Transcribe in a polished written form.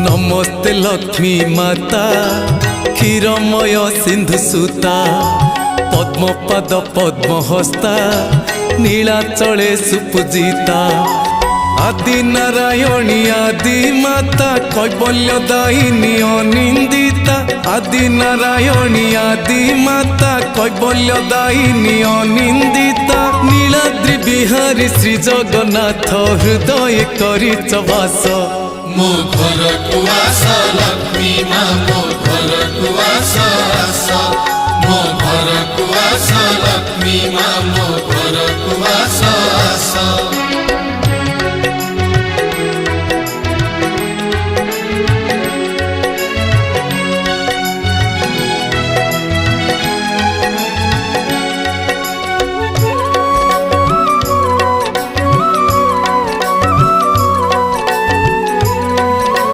नमस्ते लक्ष्मी माता क्षीरमय सिंधु सुता पद्मपाद पद्महस्ता नीलाचले सुपूजिता आदि नारायणी आदि माता कैवल्यदायिनी अनिंदिता आदि नारायणी आदि माता कैवल्यदायिनी अनिंदिता नीलाद्रि बिहारी श्री जगन्नाथ हृदय करिच वास मो घर को आस लक्ष्मी माँ मो घर को आस मो घर को आस लक्ष्मी माँ मो घर को आस